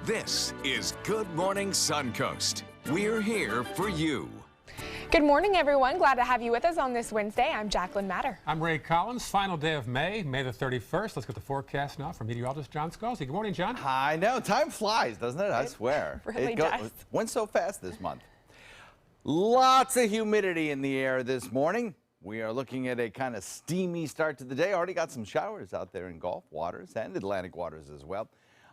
This is Good Morning Suncoast. We're here for you. Good morning, everyone. Glad to have you with us on this Wednesday. I'm Jacqueline Matter. I'm Ray Collins. Final day of May the 31st. Let's get the forecast now from meteorologist John Scalzi. Good morning, John. I know. Time flies, doesn't it? I swear. Really does. Went so fast this month. Lots of humidity in the air this morning. We are looking at a kind of steamy start to the day. Already got some showers out there in Gulf waters and Atlantic waters as well.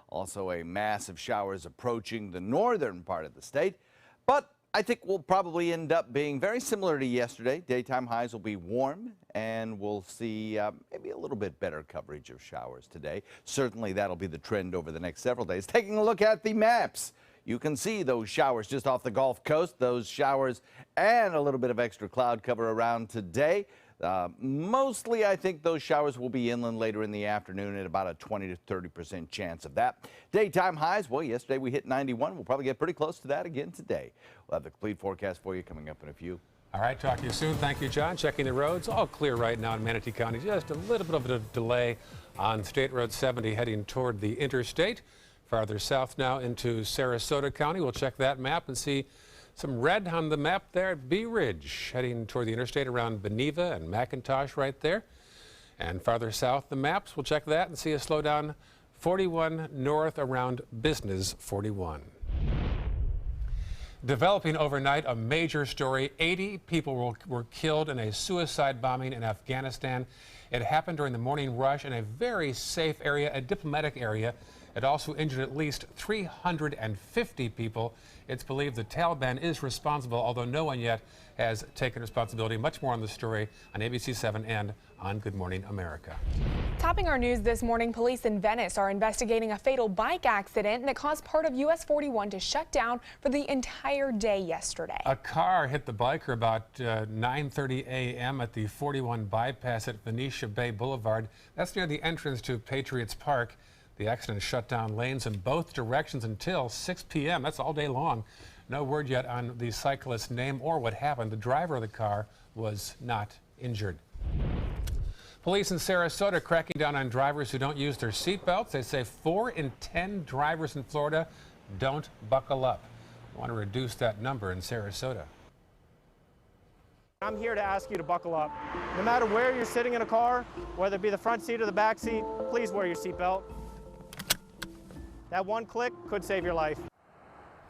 Also a mass of showers approaching the northern part of the state. But I think we'll probably end up being very similar to yesterday. Daytime highs will be warm, and we'll see maybe a little bit better coverage of showers today. Certainly that'll be the trend over the next several days. Taking a look at the maps, you can see those showers just off the Gulf Coast, those showers and a little bit of extra cloud cover around today. Mostly, I think those showers will be inland later in the afternoon at about a 20 to 30% chance of that. Daytime highs, well, yesterday we hit 91. We'll probably get pretty close to that again today. We'll have the complete forecast for you coming up in a few. All right, talk to you soon. Thank you, John. Checking the roads, all clear right now in Manatee County. Just a little bit of a delay on State Road 70 heading toward the interstate. Farther south now into Sarasota County. We'll check that map and see some red on the map there at Bee Ridge, heading toward the interstate around Beneva and McIntosh right there. And farther south, the maps, we'll check that and see a slowdown 41 north around Business 41. Developing overnight, a major story. 80 people were killed in a suicide bombing in Afghanistan. It happened during the morning rush in a very safe area, a diplomatic area. It also injured at least 350 people. It's believed the Taliban is responsible, although no one yet has taken responsibility. Much more on the story on ABC 7 and on Good Morning America. Topping our news this morning, police in Venice are investigating a fatal bike accident that caused part of US 41 to shut down for the entire day yesterday. A car hit the biker about 9:30 a.m. at the 41 bypass at Venetia Bay Boulevard. That's near the entrance to Patriots Park. The accident shut down lanes in both directions until 6 p.m. That's all day long. No word yet on the cyclist's name or what happened. The driver of the car was not injured. Police in Sarasota cracking down on drivers who don't use their seatbelts. They say 4 in 10 drivers in Florida don't buckle up. I want to reduce that number in Sarasota. I'm here to ask you to buckle up. No matter where you're sitting in a car, whether it be the front seat or the back seat, please wear your seatbelt. That one click could save your life.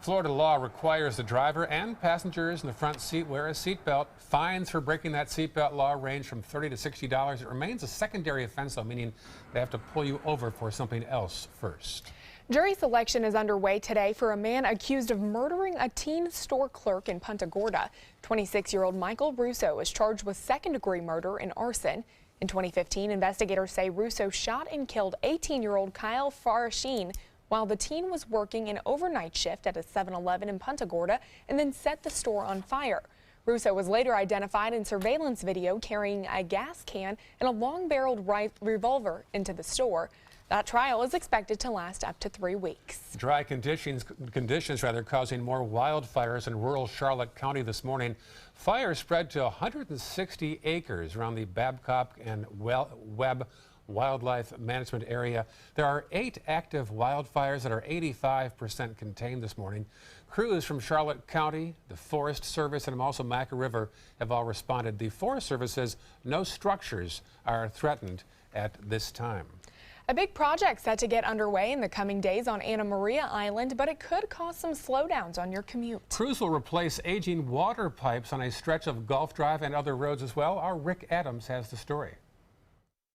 Florida law requires the driver and passengers in the front seat wear a seatbelt. Fines for breaking that seatbelt law range from $30 to $60. It remains a secondary offense, though, meaning they have to pull you over for something else first. Jury selection is underway today for a man accused of murdering a teen store clerk in Punta Gorda. 26-year-old Michael Russo is charged with second-degree murder and arson. In 2015, investigators say Russo shot and killed 18-year-old Kyle Farasheen while the teen was working an overnight shift at a 7-Eleven in Punta Gorda and then set the store on fire. Russo was later identified in surveillance video carrying a gas can and a long-barreled revolver into the store. That trial is expected to last up to 3 weeks. Dry conditions causing more wildfires in rural Charlotte County this morning. Fires spread to 160 acres around the Babcock and Webb Wildlife Management Area. There are 8 active wildfires that are 85% contained this morning. Crews from Charlotte County, the Forest Service, and also Maca River have all responded. The Forest Service says no structures are threatened at this time. A big project set to get underway in the coming days on Anna Maria Island, but it could cause some slowdowns on your commute. Crews will replace aging water pipes on a stretch of Gulf Drive and other roads as well. Our Rick Adams has the story.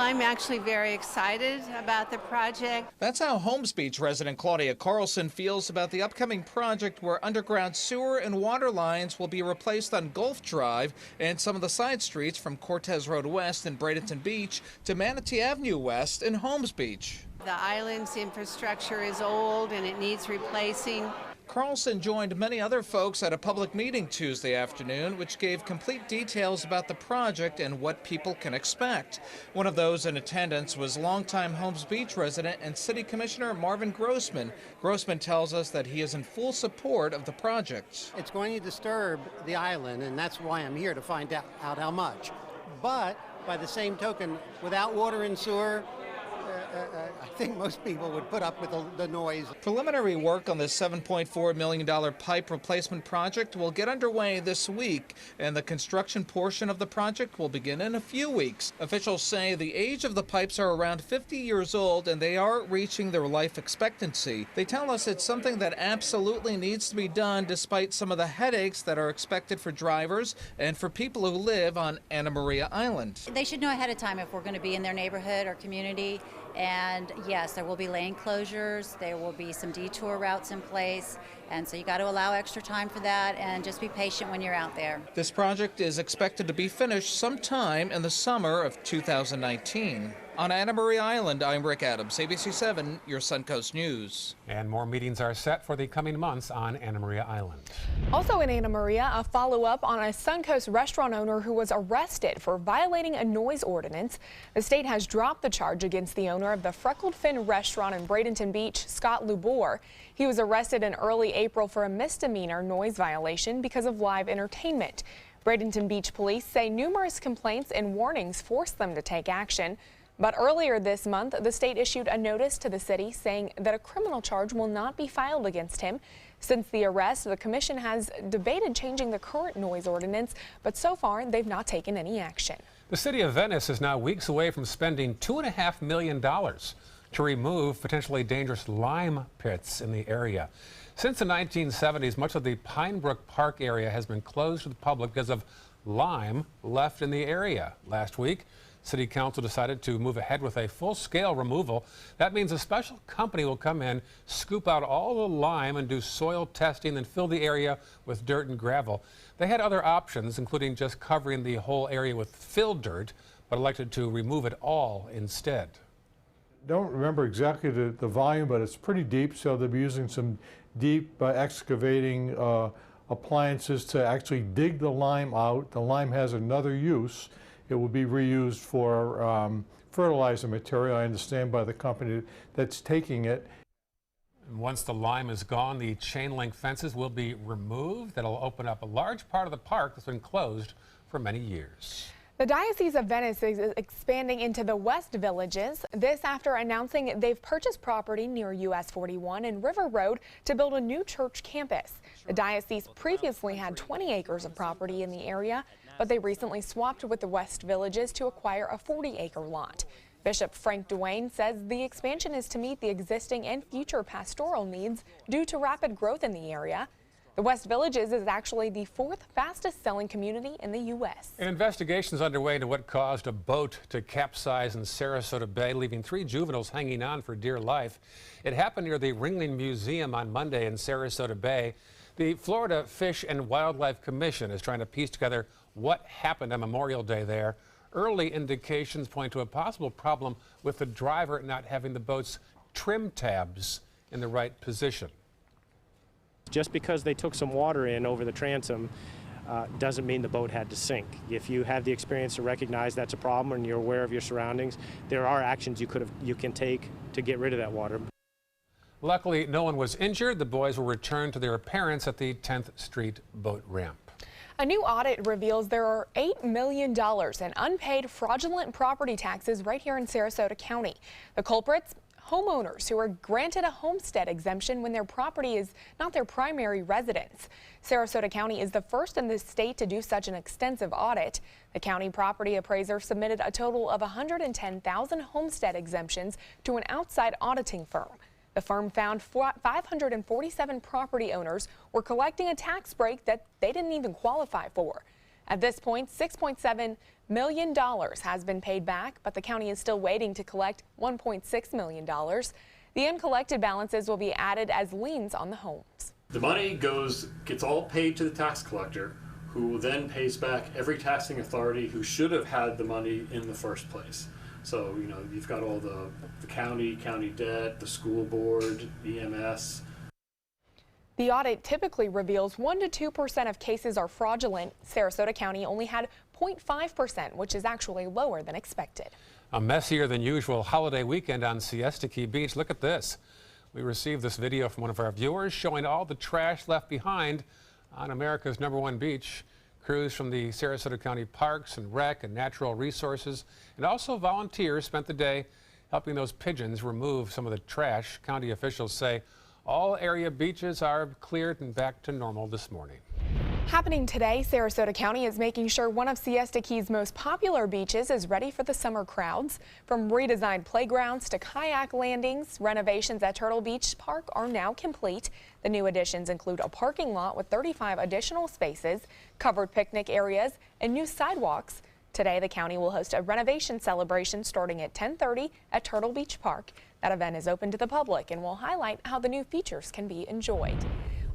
I'm actually very excited about the project. That's how Holmes Beach resident Claudia Carlson feels about the upcoming project where underground sewer and water lines will be replaced on Gulf Drive and some of the side streets from Cortez Road West in Bradenton Beach to Manatee Avenue West in Holmes Beach. The island's infrastructure is old and it needs replacing. Carlson joined many other folks at a public meeting Tuesday afternoon, which gave complete details about the project and what people can expect. One of those in attendance was longtime Holmes Beach resident and City Commissioner Marvin Grossman. Grossman tells us that he is in full support of the project. It's going to disturb the island, and that's why I'm here to find out how much. But by the same token, without water and sewer, I think most people would put up with the noise. Preliminary work on this $7.4 million pipe replacement project will get underway this week, and the construction portion of the project will begin in a few weeks. Officials say the age of the pipes are around 50 years old, and they are reaching their life expectancy. They tell us it's something that absolutely needs to be done despite some of the headaches that are expected for drivers and for people who live on Anna Maria Island. They should know ahead of time if we're going to be in their neighborhood or community. And yes, there will be lane closures, there will be some detour routes in place, and so you got to allow extra time for that and just be patient when you're out there. This project is expected to be finished sometime in the summer of 2019. On Anna Maria Island, I'm Rick Adams, ABC 7, your Suncoast News. And more meetings are set for the coming months on Anna Maria Island. Also in Anna Maria, a follow-up on a Suncoast restaurant owner who was arrested for violating a noise ordinance. The state has dropped the charge against the owner of the Freckled Fin restaurant in Bradenton Beach, Scott Lubor. He was arrested in early April for a misdemeanor noise violation because of live entertainment. Bradenton Beach police say numerous complaints and warnings forced them to take action. But earlier this month, the state issued a notice to the city saying that a criminal charge will not be filed against him. Since the arrest, the commission has debated changing the current noise ordinance, but so far they've not taken any action. The city of Venice is now weeks away from spending $2.5 million to remove potentially dangerous lime pits in the area. Since the 1970s, much of the Pinebrook Park area has been closed to the public because of lime left in the area. Last week, City Council decided to move ahead with a full-scale removal. That means a special company will come in, scoop out all the lime and do soil testing, then fill the area with dirt and gravel. They had other options, including just covering the whole area with filled dirt, but elected to remove it all instead. Don't remember exactly the volume, but it's pretty deep, so they'll be using some deep excavating appliances to actually dig the lime out. The lime has another use. It will be reused for fertilizer material, I understand, by the company that's taking it. And once the lime is gone, the chain link fences will be removed. That'll open up a large part of the park that's been closed for many years. The Diocese of Venice is expanding into the West Villages. This after announcing they've purchased property near US 41 and River Road to build a new church campus. The diocese previously had 20 acres of property in the area, but they recently swapped with the West Villages to acquire a 40-acre lot. Bishop Frank Duane says the expansion is to meet the existing and future pastoral needs due to rapid growth in the area. The West Villages is actually the 4th fastest selling community in the U.S. An investigation is underway into what caused a boat to capsize in Sarasota Bay, leaving 3 juveniles hanging on for dear life. It happened near the Ringling Museum on Monday in Sarasota Bay. The Florida Fish and Wildlife Commission is trying to piece together what happened on Memorial Day there. Early indications point to a possible problem with the driver not having the boat's trim tabs in the right position. Just because they took some water in over the transom doesn't mean the boat had to sink. If you have the experience to recognize that's a problem and you're aware of your surroundings, there are actions you can take to get rid of that water. Luckily, no one was injured. The boys were returned to their parents at the 10th Street boat ramp. A new audit reveals there are $8 million in unpaid fraudulent property taxes right here in Sarasota County. The culprits? Homeowners who are granted a homestead exemption when their property is not their primary residence. Sarasota County is the first in the state to do such an extensive audit. The county property appraiser submitted a total of 110,000 homestead exemptions to an outside auditing firm. The firm found 547 property owners were collecting a tax break that they didn't even qualify for. At this point, $6.7 million has been paid back, but the county is still waiting to collect $1.6 million. The uncollected balances will be added as liens on the homes. The money gets all paid to the tax collector, who then pays back every taxing authority who should have had the money in the first place. So, you know, you've got all the county debt, the school board, EMS. The audit typically reveals 1 to 2% of cases are fraudulent. Sarasota County only had 0.5%, which is actually lower than expected. A messier than usual holiday weekend on Siesta Key Beach. Look at this. We received this video from one of our viewers showing all the trash left behind on America's #1 beach. Crews from the Sarasota County Parks and Rec and Natural Resources and also volunteers spent the day helping those pigeons remove some of the trash. County officials say all area beaches are cleared and back to normal this morning. Happening today, Sarasota County is making sure one of Siesta Key's most popular beaches is ready for the summer crowds. From redesigned playgrounds to kayak landings, renovations at Turtle Beach Park are now complete. The new additions include a parking lot with 35 additional spaces, covered picnic areas, and new sidewalks. Today, the county will host a renovation celebration starting at 10:30 at Turtle Beach Park. That event is open to the public and will highlight how the new features can be enjoyed.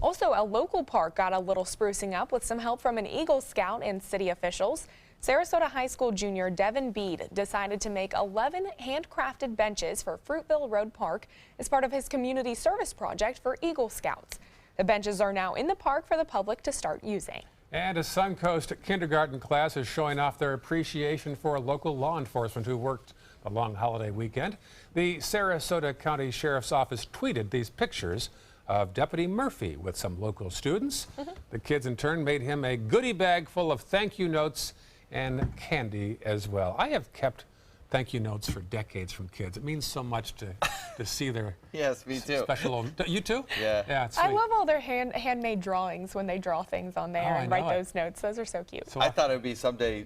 Also, a local park got a little sprucing up with some help from an Eagle Scout and city officials. Sarasota High School junior Devin Bede decided to make 11 handcrafted benches for Fruitville Road Park as part of his community service project for Eagle Scouts. The benches are now in the park for the public to start using. And a Suncoast kindergarten class is showing off their appreciation for local law enforcement who worked the long holiday weekend. The Sarasota County Sheriff's Office tweeted these pictures of Deputy Murphy with some local students. The kids in turn made him a goodie bag full of thank you notes and candy as well. I have kept thank you notes for decades from kids. It means so much to see their Yes, me too. special. You too? Yeah. Yeah, it's sweet. I love all their handmade drawings when they draw things on there and write those notes. Those are so cute. So I thought it would be someday,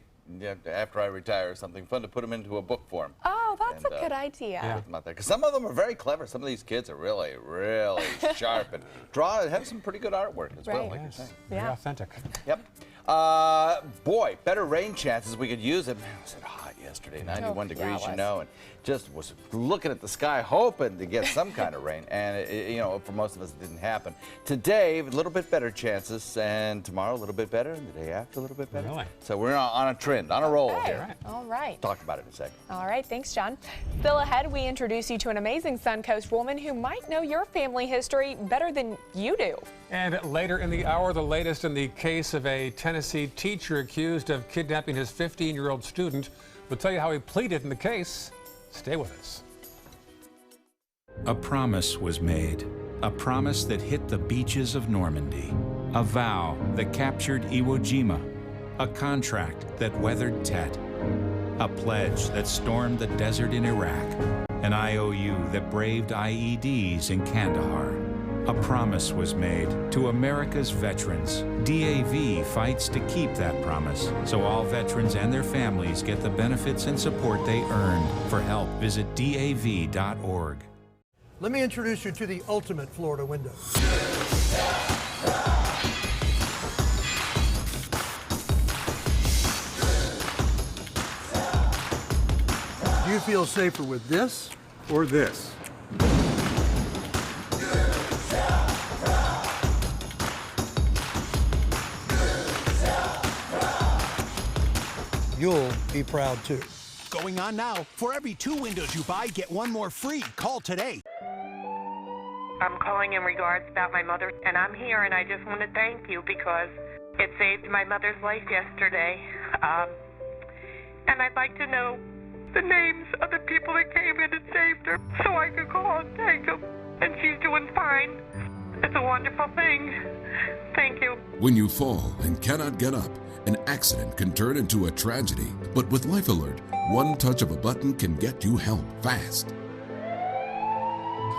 after I retire or something, fun to put them into a book form. Oh, that's a good idea. Because some of them are very clever. Some of these kids are really, really sharp and have some pretty good artwork as well, like you're saying. Very authentic. Yep. Boy, better rain chances. We could use it. Man, was it hot yesterday? 91 degrees, you know, and just was looking at the sky hoping to get some kind of rain. And, for most of us, it didn't happen. Today, a little bit better chances, and tomorrow, a little bit better, and the day after, a little bit better. Really? So we're on a trend, on a roll here. All right. Talk about it in a second. All right. Thanks, John. Still ahead, we introduce you to an amazing Suncoast woman who might know your family history better than you do. And later in the hour, the latest in the case of a Tennessee teacher accused of kidnapping his 15-year-old student. We'll tell you how he pleaded in the case. Stay with us. A promise was made, a promise that hit the beaches of Normandy, a vow that captured Iwo Jima, a contract that weathered Tet, a pledge that stormed the desert in Iraq, an IOU that braved IEDs in Kandahar. A promise was made to America's veterans. DAV fights to keep that promise, so all veterans and their families get the benefits and support they earned. For help, visit DAV.org. Let me introduce you to the ultimate Florida window. Do you feel safer with this or this? You'll be proud too. Going on now. For every 2 windows you buy, get 1 more free. Call today. I'm calling in regards about my mother, and I'm here, and I just want to thank you because it saved my mother's life yesterday. And I'd like to know the names of the people that came in and saved her so I could call and thank them. And she's doing fine. It's a wonderful thing. Thank you. When you fall and cannot get up, an accident can turn into a tragedy. But with Life Alert, one touch of a button can get you help fast.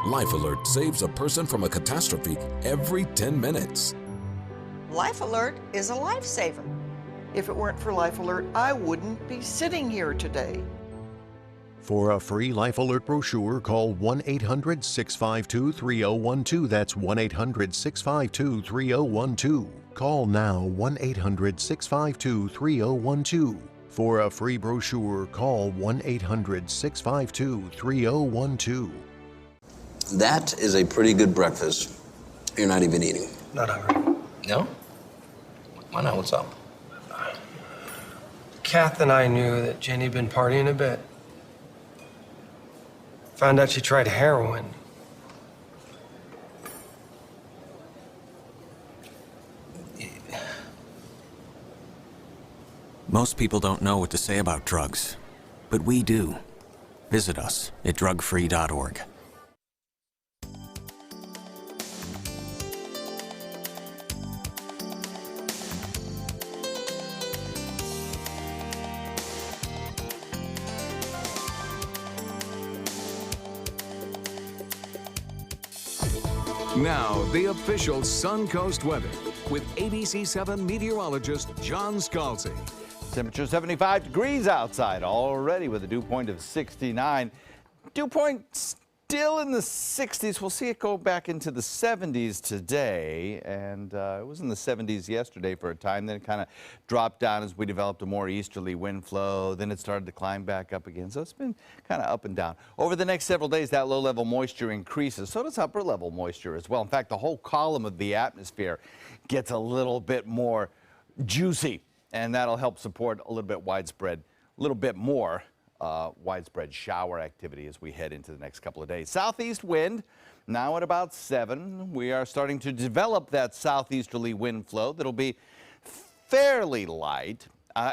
Life Alert saves a person from a catastrophe every 10 minutes. Life Alert is a lifesaver. If it weren't for Life Alert, I wouldn't be sitting here today. For a free Life Alert brochure, call 1-800-652-3012. That's 1-800-652-3012. Call now 1-800-652-3012. For a free brochure, call 1-800-652-3012. That is a pretty good breakfast. You're not even eating. Not hungry. No? Why not? What's up? Kath and I knew that Jenny had been partying a bit. Found out she tried heroin. Most people don't know what to say about drugs, but we do. Visit us at drugfree.org. Now, the official Suncoast weather with ABC7 meteorologist John Scalzi. Temperature 75 degrees outside already with a dew point of 69. Dew point still in the 60s. We'll see it go back into the 70s today. And it was in the 70s yesterday for a time. Then it kind of dropped down as we developed a more easterly wind flow. Then it started to climb back up again. So it's been kind of up and down. Over the next several days, that low-level moisture increases. So does upper-level moisture as well. In fact, the whole column of the atmosphere gets a little bit more juicy. And that'll help support a little bit more widespread shower activity as we head into the next couple of days. Southeast wind now at about 7. We are starting to develop that southeasterly wind flow that'll be fairly light.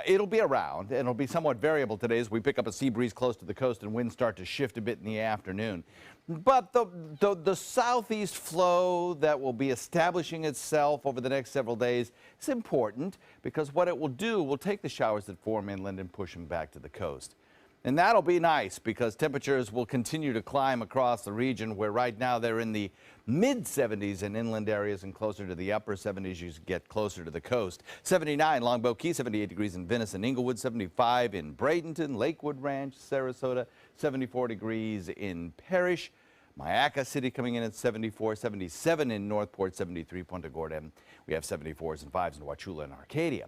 It'll be around, and it'll be somewhat variable today as we pick up a sea breeze close to the coast and winds start to shift a bit in the afternoon. But the southeast flow that will be establishing itself over the next several days is important because what it will do will take the showers that form inland and push them back to the coast. And that'll be nice because temperatures will continue to climb across the region where right now they're in the mid-70s in inland areas and closer to the upper 70s as you get closer to the coast. 79 Longboat Key, 78 degrees in Venice and Inglewood, 75 in Bradenton, Lakewood Ranch, Sarasota, 74 degrees in Parrish. Mayaca City coming in at 74, 77 in Northport, 73 Punta Gorda. We have 74s and 5s in Wauchula and Arcadia.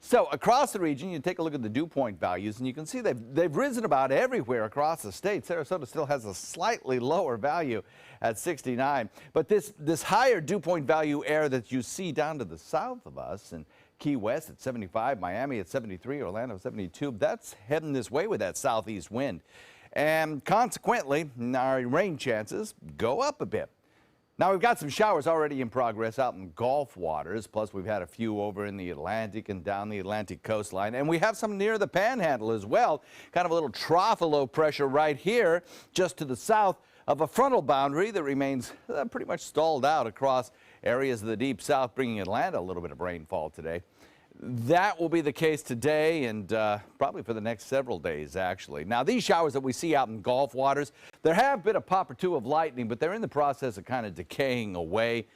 So across the region, you take a look at the dew point values, and you can see they've risen about everywhere across the state. Sarasota still has a slightly lower value at 69. But this higher dew point value air that you see down to the south of us, and Key West at 75, Miami at 73, Orlando 72, that's heading this way with that southeast wind. And consequently, our rain chances go up a bit. Now, we've got some showers already in progress out in Gulf waters, plus we've had a few over in the Atlantic and down the Atlantic coastline, and we have some near the Panhandle as well. Kind of a little trough of low pressure right here, just to the south of a frontal boundary that remains pretty much stalled out across areas of the deep south, bringing Atlanta a little bit of rainfall today. That will be the case today and probably for the next several days, actually. Now, these showers that we see out in Gulf waters, there have been a pop or two of lightning, but they're in the process of kind of decaying away.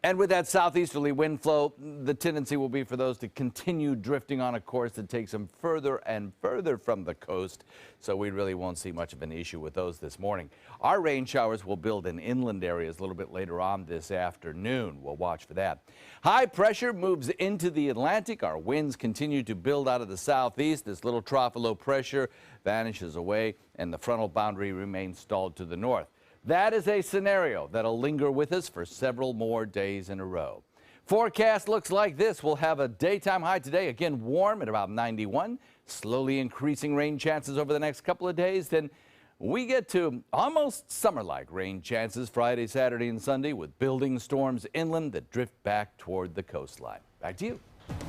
And with that southeasterly wind flow, the tendency will be for those to continue drifting on a course that takes them further and further from the coast. So we really won't see much of an issue with those this morning. Our rain showers will build in inland areas a little bit later on this afternoon. We'll watch for that. High pressure moves into the Atlantic. Our winds continue to build out of the southeast. This little trough of low pressure vanishes away, and the frontal boundary remains stalled to the north. That is a scenario that'll linger with us for several more days in a row. Forecast looks like this. We'll have a daytime high today, again warm at about 91, slowly increasing rain chances over the next couple of days. Then we get to almost summer-like rain chances Friday, Saturday, and Sunday with building storms inland that drift back toward the coastline. Back to you.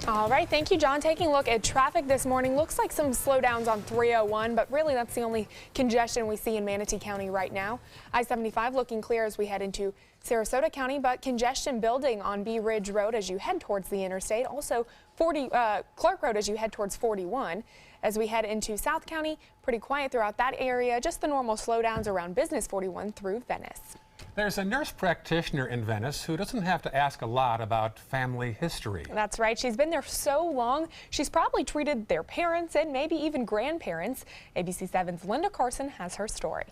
All right, thank you, John. Taking a look at traffic this morning, looks like some slowdowns on 301, but really that's the only congestion we see in Manatee County right now. I-75 looking clear as we head into Sarasota County, but congestion building on Bee Ridge Road as you head towards the interstate. Also Clark Road as you head towards 41. As we head into South County, pretty quiet throughout that area. Just the normal slowdowns around Business 41 through Venice. There's a nurse practitioner in Venice who doesn't have to ask a lot about family history. That's right. She's been there so long, she's probably treated their parents and maybe even grandparents. ABC7's Linda Carson has her story.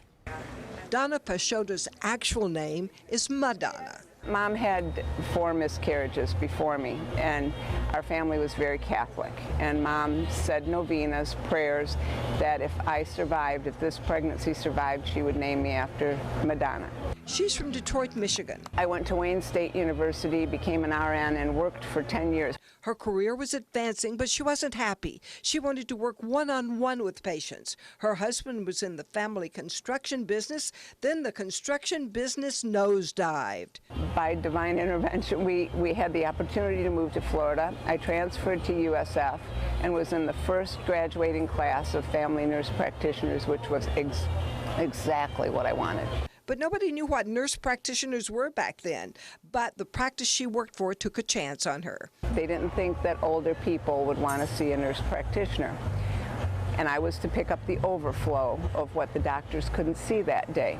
Donna Pashota's actual name is Madonna. Mom had 4 miscarriages before me, and our family was very Catholic. And Mom said novenas, prayers, that if I survived, if this pregnancy survived, she would name me after Madonna. She's from Detroit, Michigan. I went to Wayne State University, became an RN, and worked for 10 years. Her career was advancing, but she wasn't happy. She wanted to work one-on-one with patients. Her husband was in the family construction business. Then the construction business nosedived. By divine intervention, we had the opportunity to move to Florida. I transferred to USF and was in the first graduating class of family nurse practitioners, which was exactly what I wanted. But nobody knew what nurse practitioners were back then. But the practice she worked for took a chance on her. They didn't think that older people would want to see a nurse practitioner. And I was to pick up the overflow of what the doctors couldn't see that day.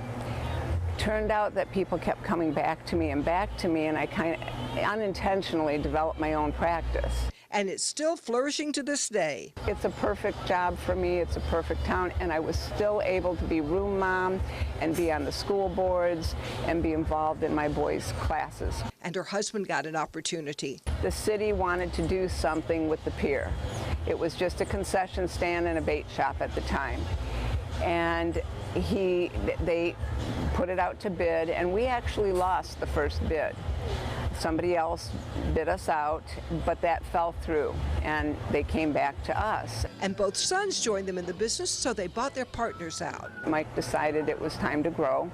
turned out that people kept coming back to me, and I kind of unintentionally developed my own practice. And it's still flourishing to this day. It's a perfect job for me. It's a perfect town, and I was still able to be room mom and be on the school boards and be involved in my boys' classes. And her husband got an opportunity. The city wanted to do something with the pier. It was just a concession stand and a bait shop at the time. And they put it out to bid, and we actually lost the first bid. Somebody else bid us out, but that fell through, and they came back to us. And both sons joined them in the business, so they bought their partners out. Mike decided it was time to grow,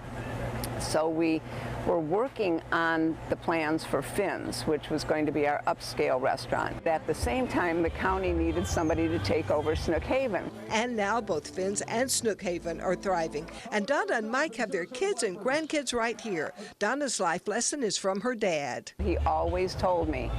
so we were working on the plans for Finn's, which was going to be our upscale restaurant. At the same time, the county needed somebody to take over Snook Haven. And now both Finn's and Snook Haven are thriving. And Donna and Mike have their kids and grandkids right here. Donna's life lesson is from her dad. He always told me,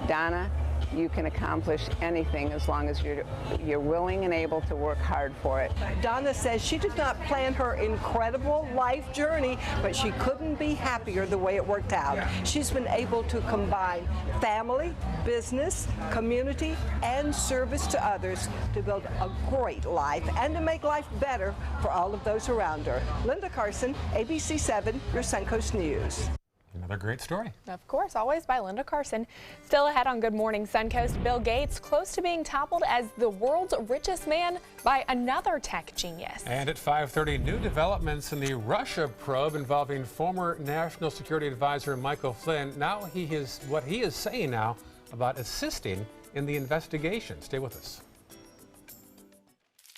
Donna, you can accomplish anything as long as you're willing and able to work hard for it. Donna says she did not plan her incredible life journey, but she couldn't be happier the way it worked out. She's been able to combine family, business, community, and service to others to build a great life and to make life better for all of those around her. Linda Carson, ABC 7, your Suncoast News. Another great story. Of course, always by Linda Carson. Still ahead on Good Morning Suncoast, Bill Gates close to being toppled as the world's richest man by another tech genius. And at 5:30, new developments in the Russia probe involving former National Security Advisor Michael Flynn. Now what he is saying now about assisting in the investigation. Stay with us.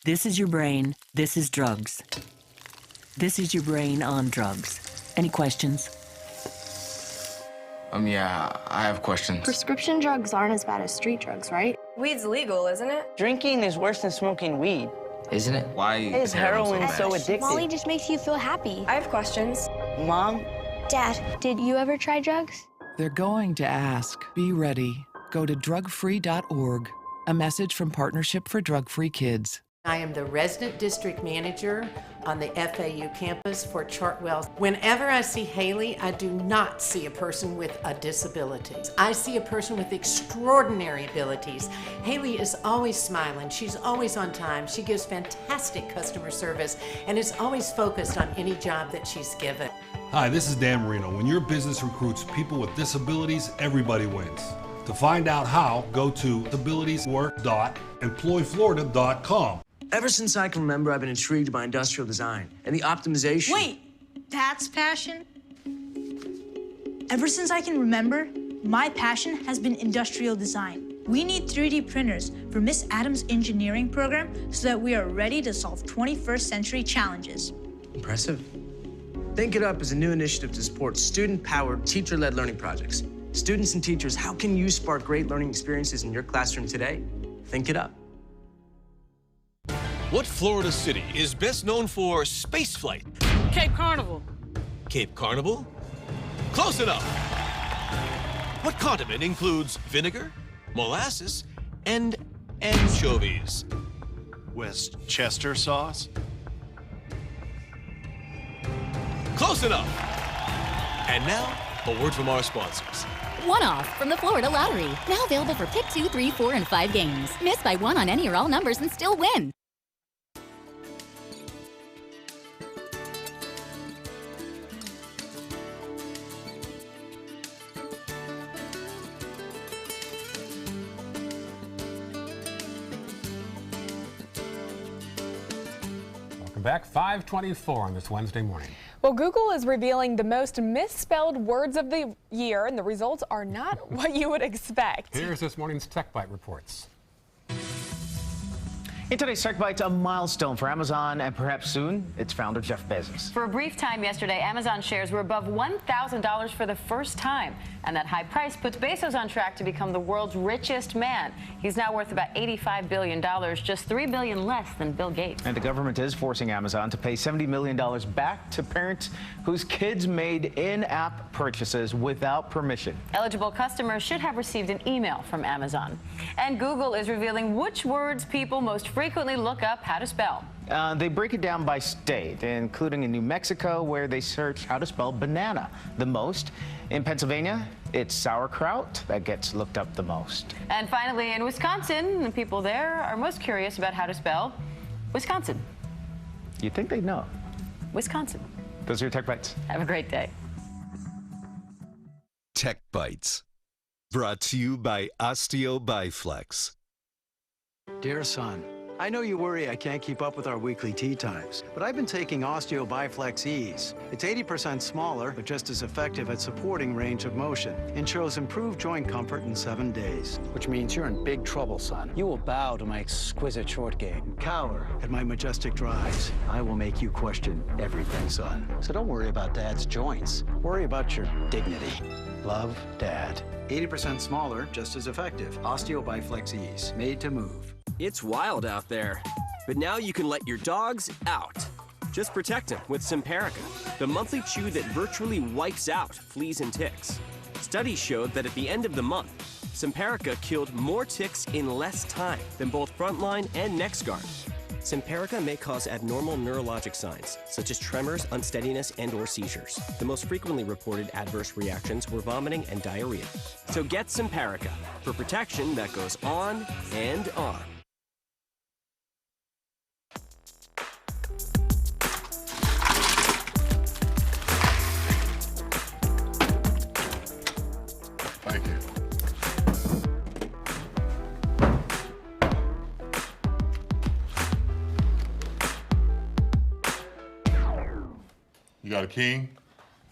This is your brain. This is drugs. This is your brain on drugs. Any questions? Yeah, I have questions. Prescription drugs aren't as bad as street drugs, right? Weed's legal, isn't it? Drinking is worse than smoking weed. Isn't it? Why is heroin so addictive? Molly just makes you feel happy. I have questions. Mom? Dad, did you ever try drugs? They're going to ask. Be ready. Go to drugfree.org. A message from Partnership for Drug-Free Kids. I am the resident district manager on the FAU campus for Chartwell. Whenever I see Haley, I do not see a person with a disability. I see a person with extraordinary abilities. Haley is always smiling. She's always on time. She gives fantastic customer service and is always focused on any job that she's given. Hi, this is Dan Marino. When your business recruits people with disabilities, everybody wins. To find out how, go to abilitieswork.employflorida.com. Ever since I can remember, I've been intrigued by industrial design and the optimization. Wait, that's passion? Ever since I can remember, my passion has been industrial design. We need 3D printers for Miss Adams' engineering program so that we are ready to solve 21st century challenges. Impressive. Think It Up is a new initiative to support student-powered, teacher-led learning projects. Students and teachers, how can you spark great learning experiences in your classroom today? Think It Up. What Florida city is best known for spaceflight? Cape Carnival. Cape Carnival? Close enough. What condiment includes vinegar, molasses, and anchovies? Westchester sauce? Close enough. And now, a word from our sponsors. One-off from the Florida Lottery. Now available for pick 2, 3, 4, and 5 games. Miss by one on any or all numbers and still win. Back 5:24 on this Wednesday morning. Well, Google is revealing the most misspelled words of the year, and the results are not what you would expect. Here's this morning's Tech Bite reports. In today's Tech Bites, a milestone for Amazon and perhaps soon its founder, Jeff Bezos. For a brief time yesterday, Amazon shares were above $1,000 for the first time. And that high price puts Bezos on track to become the world's richest man. He's now worth about $85 billion, just $3 billion less than Bill Gates. And the government is forcing Amazon to pay $70 million back to parents whose kids made in-app purchases without permission. Eligible customers should have received an email from Amazon. And Google is revealing which words people most frequently frequently look up how to spell. They break it down by state, including in New Mexico, where they search how to spell banana the most. In Pennsylvania, it's sauerkraut that gets looked up the most. And finally, in Wisconsin, the people there are most curious about how to spell Wisconsin. You'd think they'd know. Wisconsin. Those are your Tech Bites. Have a great day. Tech Bites, brought to you by Osteo Biflex. Dear son, I know you worry I can't keep up with our weekly tea times, but I've been taking Osteo Biflex Ease. It's 80% smaller, but just as effective at supporting range of motion, and shows improved joint comfort in 7 days. Which means you're in big trouble, son. You will bow to my exquisite short game, cower at my majestic drives. I will make you question everything, son. So don't worry about Dad's joints. Worry about your dignity. Love, Dad. 80% smaller, just as effective. Osteo Biflex Ease, made to move. It's wild out there, but now you can let your dogs out. Just protect them with Simparica, the monthly chew that virtually wipes out fleas and ticks. Studies showed that at the end of the month, Simparica killed more ticks in less time than both Frontline and NexGard. Simparica may cause abnormal neurologic signs, such as tremors, unsteadiness, and/or seizures. The most frequently reported adverse reactions were vomiting and diarrhea. So get Simparica for protection that goes on and on. Thank you. You got a king?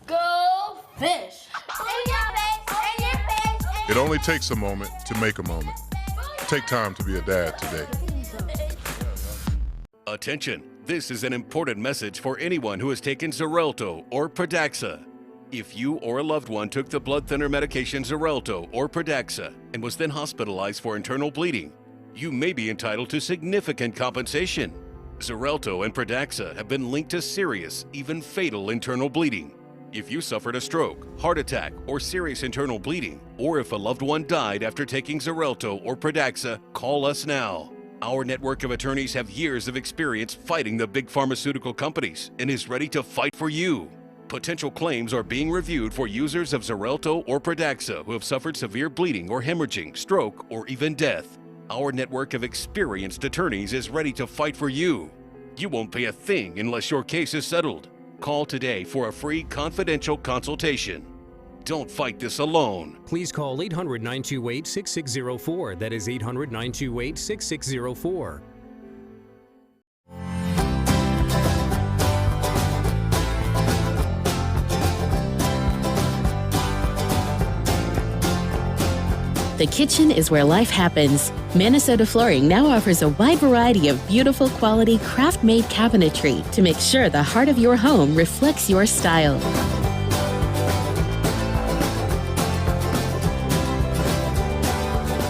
Go fish! It only takes a moment to make a moment. Take time to be a dad today. Attention, this is an important message for anyone who has taken Xarelto or Pradaxa. If you or a loved one took the blood thinner medication Xarelto or Pradaxa and was then hospitalized for internal bleeding, you may be entitled to significant compensation. Xarelto and Pradaxa have been linked to serious, even fatal internal bleeding. If you suffered a stroke, heart attack, or serious internal bleeding, or if a loved one died after taking Xarelto or Pradaxa, call us now. Our network of attorneys have years of experience fighting the big pharmaceutical companies and is ready to fight for you. Potential claims are being reviewed for users of Xarelto or Pradaxa who have suffered severe bleeding or hemorrhaging, stroke, or even death. Our network of experienced attorneys is ready to fight for you. You won't pay a thing unless your case is settled. Call today for a free confidential consultation. Don't fight this alone. Please call 800-928-6604. That is 800-928-6604. The kitchen is where life happens. Minnesota Flooring now offers a wide variety of beautiful quality craft-made cabinetry to make sure the heart of your home reflects your style.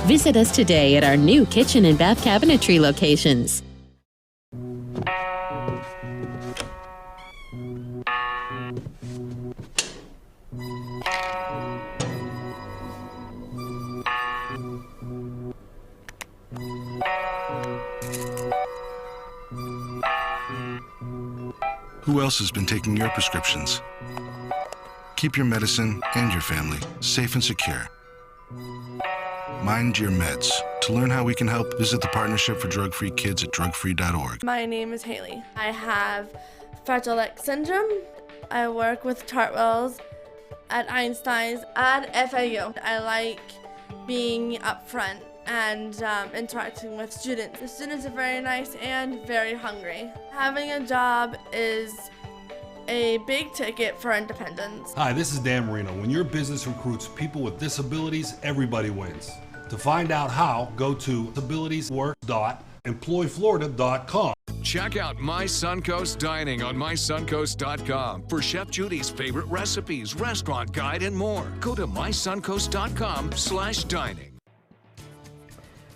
Visit us today at our new kitchen and bath cabinetry locations. Who else has been taking your prescriptions? Keep your medicine and your family safe and secure. Mind your meds. To learn how we can help, visit the Partnership for Drug-Free Kids at drugfree.org. My name is Haley. I have Fragile X syndrome. I work with Chartwells at Einstein's at FAU. I like being up front and interacting with students. The students are very nice and very hungry. Having a job is a big ticket for independence. Hi, this is Dan Marino. When your business recruits people with disabilities, everybody wins. To find out how, go to disabilitieswork.employflorida.com. Check out My Suncoast Dining on mysuncoast.com for Chef Judy's favorite recipes, restaurant guide, and more. Go to mysuncoast.com/dining.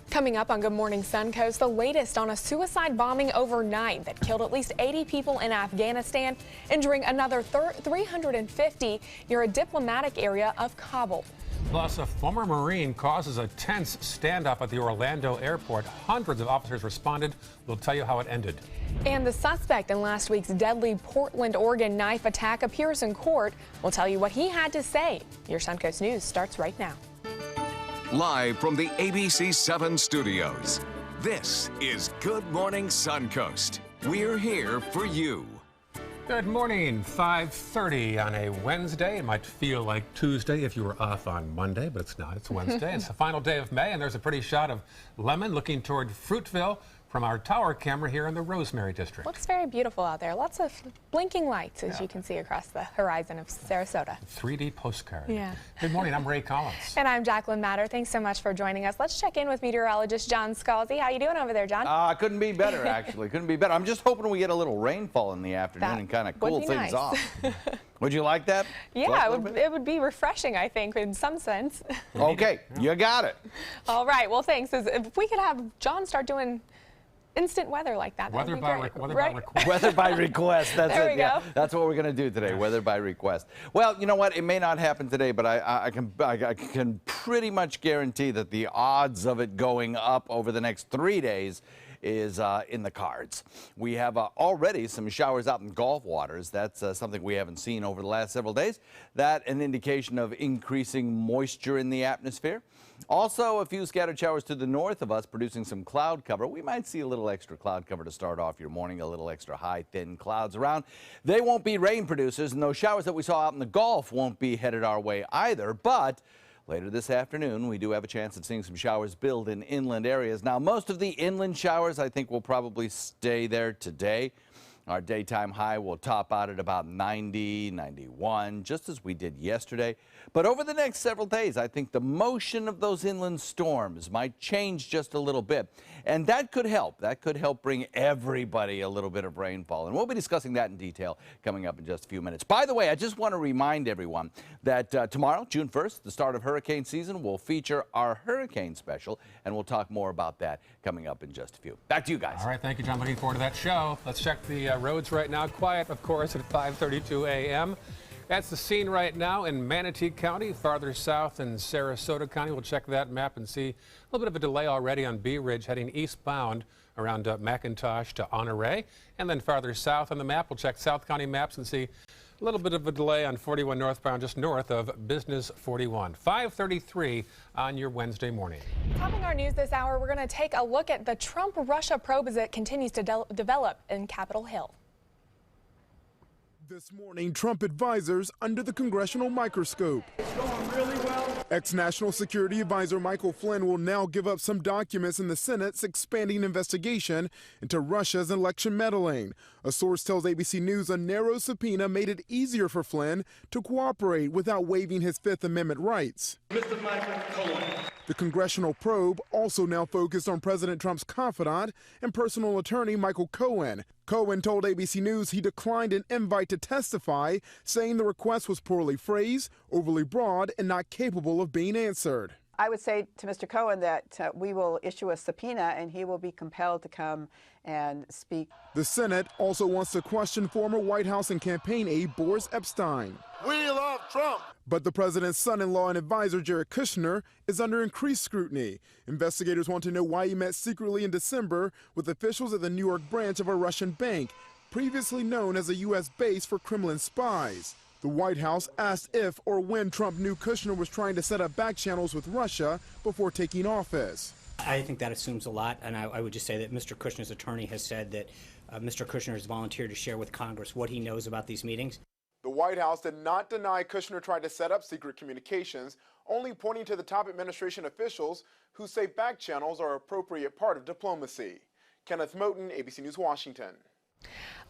Coming up on Good Morning Suncoast, the latest on a suicide bombing overnight that killed at least 80 people in Afghanistan, injuring another 350 near a diplomatic area of Kabul. Plus, a former Marine causes a tense standoff at the Orlando airport. Hundreds of officers responded. We'll tell you how it ended. And the suspect in last week's deadly Portland, Oregon knife attack appears in court. We'll tell you what he had to say. Your Suncoast News starts right now. Live from the ABC 7 studios, this is Good Morning Suncoast. We're here for you. Good morning, 5:30 on a Wednesday. It might feel like Tuesday if you were off on Monday, but it's not. It's Wednesday. It's the final day of May, and there's a pretty shot of Lemon looking toward Fruitville from our tower camera here in the Rosemary District. Looks very beautiful out there. Lots of blinking lights, as you can see across the horizon of Sarasota. 3D postcard. Yeah. Good morning. I'm Ray Collins. And I'm Jacqueline Matter. Thanks so much for joining us. Let's check in with meteorologist John Scalzi. How you doing over there, John? Couldn't be better, actually. Couldn't be better. I'm just hoping we get a little rainfall in the afternoon and kind of cool things off. Would you like that? Yeah, it would be refreshing, I think, in some sense. Okay, you got it. All right. Well, thanks. If we could have John start doing instant weather like that. Weather by request. Weather by request. That's there it. We yeah, go. that's what we're going to do today. Weather by request. Well, you know what? It may not happen today, but I can pretty much guarantee that the odds of it going up over the next 3 days is in the cards. We have already some showers out in Gulf waters. That's something we haven't seen over the last several days. That an indication of increasing moisture in the atmosphere. Also, a few scattered showers to the north of us, producing some cloud cover. We might see a little extra cloud cover to start off your morning, a little extra high, thin clouds around. They won't be rain producers, and those showers that we saw out in the Gulf won't be headed our way either. But later this afternoon, we do have a chance of seeing some showers build in inland areas. Now, most of the inland showers, I think, will probably stay there today. Our daytime high will top out at about 90, 91, just as we did yesterday. But over the next several days, I think the motion of those inland storms might change just a little bit. And that could help. That could help bring everybody a little bit of rainfall. And we'll be discussing that in detail coming up in just a few minutes. By the way, I just want to remind everyone that tomorrow, June 1st, the start of hurricane season, will feature our hurricane special. And we'll talk more about that coming up in just a few. Back to you guys. All right. Thank you, John. Looking forward to that show. Let's check the roads right now. Quiet, of course, at 5:32 a.m. That's the scene right now in Manatee County, farther south in Sarasota County. We'll check that map and see a little bit of a delay already on Bee Ridge heading eastbound around McIntosh to Honore. And then farther south on the map, we'll check South County maps and see a little bit of a delay on 41 northbound just north of Business 41. 5:33 on your Wednesday morning. Topping our news this hour, we're going to take a look at the Trump-Russia probe as it continues to develop in Capitol Hill. This morning, Trump advisors under the congressional microscope. It's going really well. Ex-National Security Advisor Michael Flynn will now give up some documents in the Senate's expanding investigation into Russia's election meddling. A source tells ABC News a narrow subpoena made it easier for Flynn to cooperate without waiving his Fifth Amendment rights. Mr. Michael Cohen. The congressional probe also now focused on President Trump's confidant and personal attorney Michael Cohen. Cohen told ABC News he declined an invite to testify, saying the request was poorly phrased, overly broad, and not capable of being answered. I would say to Mr. Cohen that we will issue a subpoena and he will be compelled to come and speak. The Senate also wants to question former White House and campaign aide Boris Epshteyn. We love Trump. But the president's son-in-law and advisor, Jared Kushner, is under increased scrutiny. Investigators want to know why he met secretly in December with officials at the New York branch of a Russian bank, previously known as a U.S. base for Kremlin spies. The White House asked if or when Trump knew Kushner was trying to set up back channels with Russia before taking office. I think that assumes a lot, and I would just say that Mr. Kushner's attorney has said that Mr. Kushner has volunteered to share with Congress what he knows about these meetings. The White House did not deny Kushner tried to set up secret communications, only pointing to the top administration officials who say back channels are an appropriate part of diplomacy. Kenneth Moten, ABC News, Washington.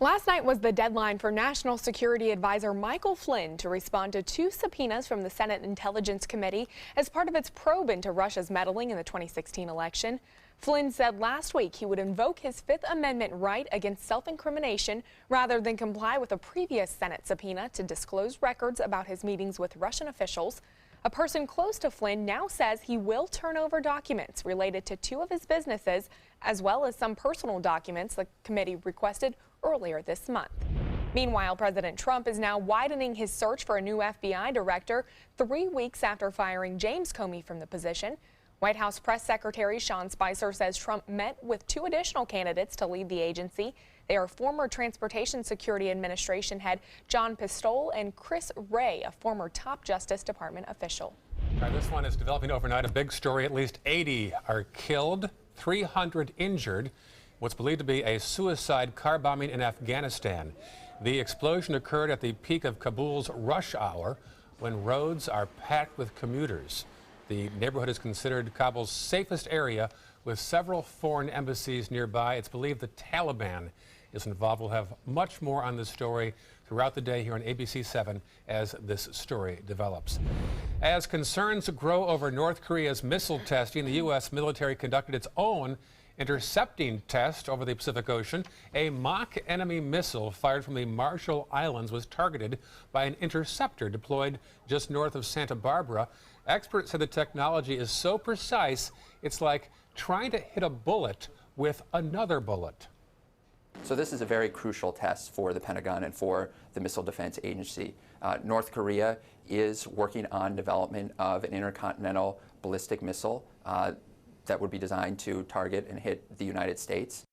Last night was the deadline for National Security Advisor Michael Flynn to respond to 2 subpoenas from the Senate Intelligence Committee as part of its probe into Russia's meddling in the 2016 election. Flynn said last week he would invoke his Fifth Amendment right against self-incrimination rather than comply with a previous Senate subpoena to disclose records about his meetings with Russian officials. A person close to Flynn now says he will turn over documents related to 2 of his businesses, as well as some personal documents the committee requested earlier this month. Meanwhile, President Trump is now widening his search for a new FBI director 3 weeks after firing James Comey from the position. White House Press Secretary Sean Spicer says Trump met with 2 additional candidates to lead the agency. They are former Transportation Security Administration head John Pistole and Chris Wray, a former top Justice Department official. This one is developing overnight. A big story. At least 80 are killed, 300 injured. What's believed to be a suicide car bombing in Afghanistan. The explosion occurred at the peak of Kabul's rush hour when roads are packed with commuters. The neighborhood is considered Kabul's safest area with several foreign embassies nearby. It's believed the Taliban is involved. We'll have much more on this story throughout the day here on ABC 7 as this story develops. As concerns grow over North Korea's missile testing, the U.S. military conducted its own intercepting test over the Pacific Ocean. A mock enemy missile fired from the Marshall Islands was targeted by an interceptor deployed just north of Santa Barbara. Experts say the technology is so precise, it's like trying to hit a bullet with another bullet. So this is a very crucial test for the Pentagon and for the Missile Defense Agency. North Korea is working on development of an intercontinental ballistic missile that would be designed to target and hit the United States.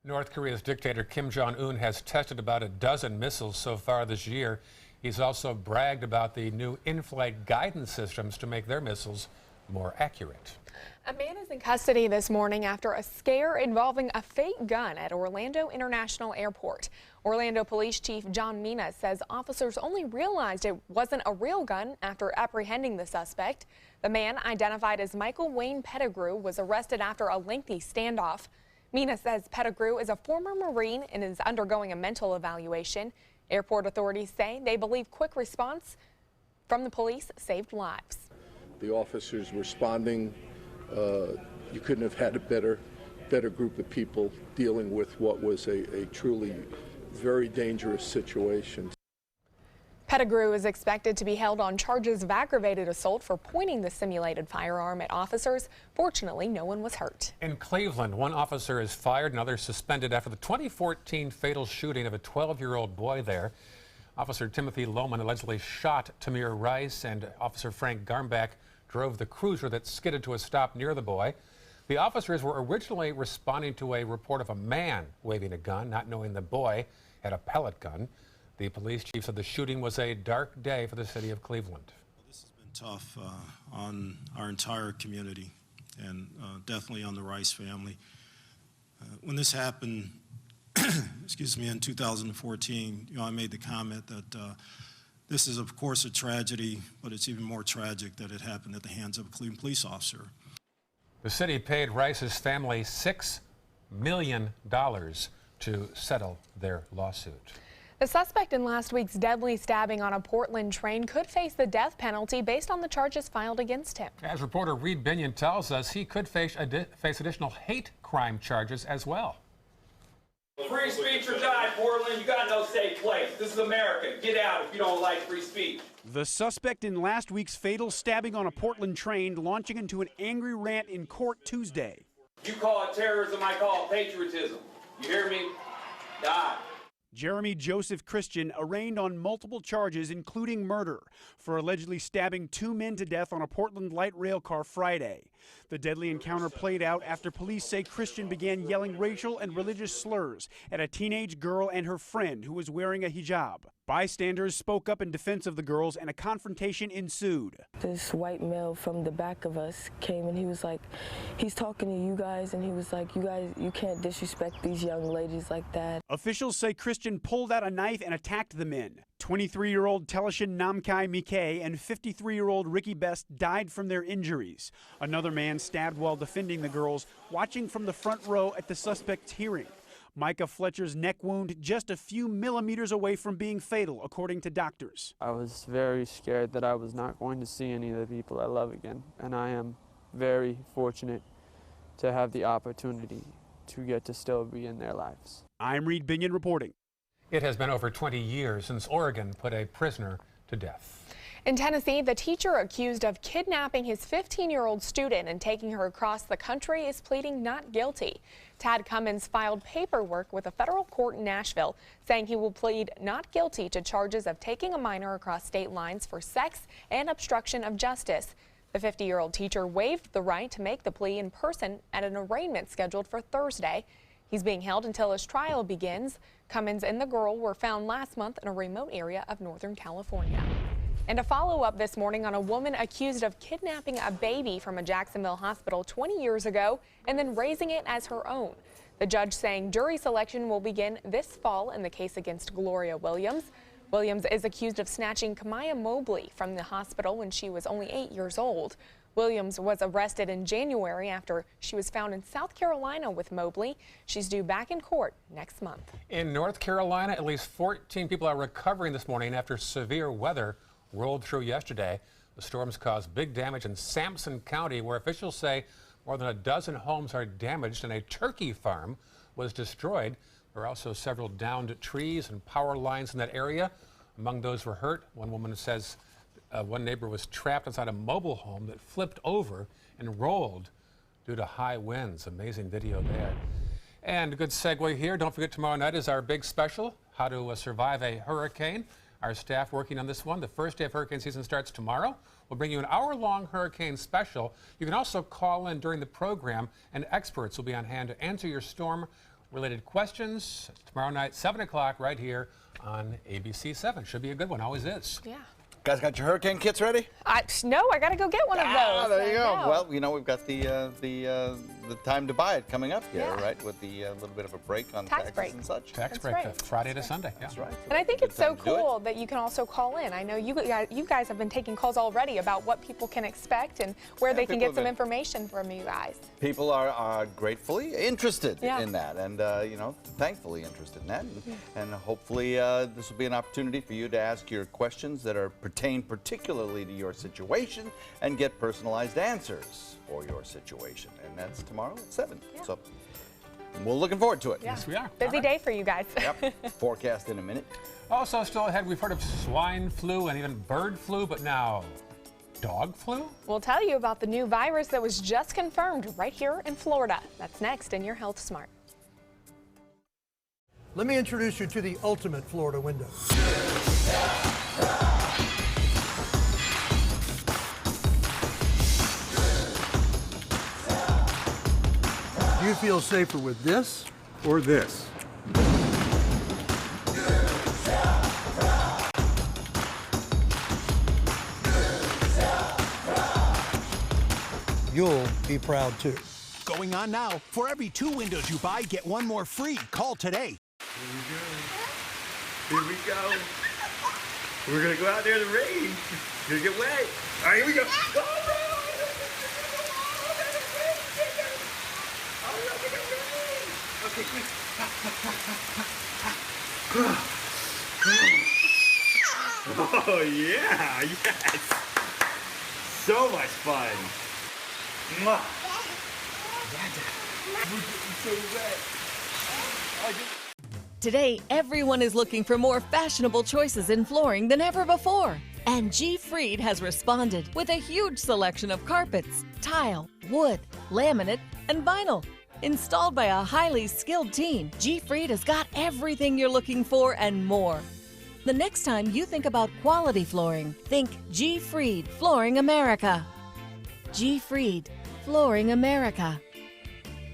North Korea's dictator Kim Jong-un has tested about a dozen missiles so far this year. He's also bragged about the new in-flight guidance systems to make their missiles more accurate. A man is in custody this morning after a scare involving a fake gun at Orlando International Airport. Orlando Police Chief John Mina says officers only realized it wasn't a real gun after apprehending the suspect. The man, identified as Michael Wayne Pettigrew, was arrested after a lengthy standoff. Mina says Pettigrew is a former Marine and is undergoing a mental evaluation. Airport authorities say they believe quick response from the police saved lives. The officers responding, you couldn't have had a better group of people dealing with what was a truly very dangerous situation. Pettigrew is expected to be held on charges of aggravated assault for pointing the simulated firearm at officers. Fortunately, no one was hurt. In Cleveland, one officer is fired and others suspended after the 2014 fatal shooting of a 12-year-old boy there. Officer Timothy Lohman allegedly shot Tamir Rice, and Officer Frank Garmbach drove the cruiser that skidded to a stop near the boy. The officers were originally responding to a report of a man waving a gun, not knowing the boy had a pellet gun. The police chief said the shooting was a dark day for the city of Cleveland. This has been tough on our entire community and definitely on the Rice family. When this happened, excuse me, in 2014, I made the comment that this is, of course, a tragedy, but it's even more tragic that it happened at the hands of a Cleveland police officer. The city paid Rice's family $6 million to settle their lawsuit. The suspect in last week's deadly stabbing on a Portland train could face the death penalty based on the charges filed against him. As reporter Reed Binion tells us, he could face additional hate crime charges as well. Free speech or die, Portland. You got no safe place. This is America. Get out if you don't like free speech. The suspect in last week's fatal stabbing on a Portland train launching into an angry rant in court Tuesday. You call it terrorism, I call it patriotism. You hear me? Die. Jeremy Joseph Christian arraigned on multiple charges, including murder, for allegedly stabbing 2 men to death on a Portland light rail car Friday. The deadly encounter played out after police say Christian began yelling racial and religious slurs at a teenage girl and her friend who was wearing a hijab. Bystanders spoke up in defense of the girls and a confrontation ensued. This white male from the back of us came and he was like, he's talking to you guys, and he was like, you guys, you can't disrespect these young ladies like that. Officials say Christian pulled out a knife and attacked the men. 23-year-old Telishan Namkai Mike and 53-year-old Ricky Best died from their injuries. Another man stabbed while defending the girls, watching from the front row at the suspect's hearing. Micah Fletcher's neck wound just a few millimeters away from being fatal, according to doctors. I was very scared that I was not going to see any of the people I love again, and I am very fortunate to have the opportunity to get to still be in their lives. I'm Reed Binion reporting. It has been over 20 years since Oregon put a prisoner to death. In Tennessee, the teacher accused of kidnapping his 15-year-old student and taking her across the country is pleading not guilty. Tad Cummins filed paperwork with a federal court in Nashville saying he will plead not guilty to charges of taking a minor across state lines for sex and obstruction of justice. The 50-year-old teacher waived the right to make the plea in person at an arraignment scheduled for Thursday. He's being held until his trial begins. Cummins and the girl were found last month in a remote area of Northern California. And a follow-up this morning on a woman accused of kidnapping a baby from a Jacksonville hospital 20 years ago and then raising it as her own. The judge saying jury selection will begin this fall in the case against Gloria Williams. Williams is accused of snatching Kamaya Mobley from the hospital when she was only 8 years old. Williams was arrested in January after she was found in South Carolina with Mobley. She's due back in court next month. In North Carolina, at least 14 people are recovering this morning after severe weather rolled through yesterday. The storms caused big damage in Sampson County, where officials say more than a dozen homes are damaged and a turkey farm was destroyed. There are also several downed trees and power lines in that area. Among those who were hurt, one woman says one neighbor was trapped inside a mobile home that flipped over and rolled due to high winds. Amazing video there. And a good segue here. Don't forget, tomorrow night is our big special, How to Survive a Hurricane. Our staff working on this one. The first day of hurricane season starts tomorrow. We'll bring you an hour-long hurricane special. You can also call in during the program, and experts will be on hand to answer your storm-related questions. Tomorrow night, 7 o'clock, right here on ABC 7. Should be a good one. Always is. Yeah. Guys got your hurricane kits ready? No, I got to go get one of those. There you go. Well, you know, we've got the time to buy it coming up here, right? With the little bit of a break on taxes and such. Tax break, Friday to Sunday. That's right. And I think it's so cool that you can also call in. I know you guys have been taking calls already about what people can expect and where they can get some information from you guys. People are gratefully interested in that, and you know, thankfully interested in that, and hopefully this will be an opportunity for you to ask your questions that pertain particularly to your situation and get personalized answers for your situation. And that's tomorrow at 7. So we're looking forward to it. Yeah. Yes, we are. Busy day for you guys. Yep. Forecast in a minute. Also still ahead, we've heard of swine flu and even bird flu, but now dog flu? We'll tell you about the new virus that was just confirmed right here in Florida. That's next in your Health Smart. Let me introduce you to the ultimate Florida window. Do you feel safer with this or this? You'll be proud too. Going on now. For every 2 windows you buy, get 1 more free. Call today. Here we go. We're gonna go out there in the rain. It's gonna get wet. All right, here we go. Okay, quick. Oh yeah, yes. So much fun. Mwah. We're getting so wet. Today, everyone is looking for more fashionable choices in flooring than ever before. And G. Fried has responded with a huge selection of carpets, tile, wood, laminate, and vinyl. Installed by a highly skilled team, G. Fried has got everything you're looking for and more. The next time you think about quality flooring, think G. Fried Flooring America. G. Fried Flooring America.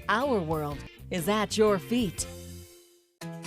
Our world is at your feet.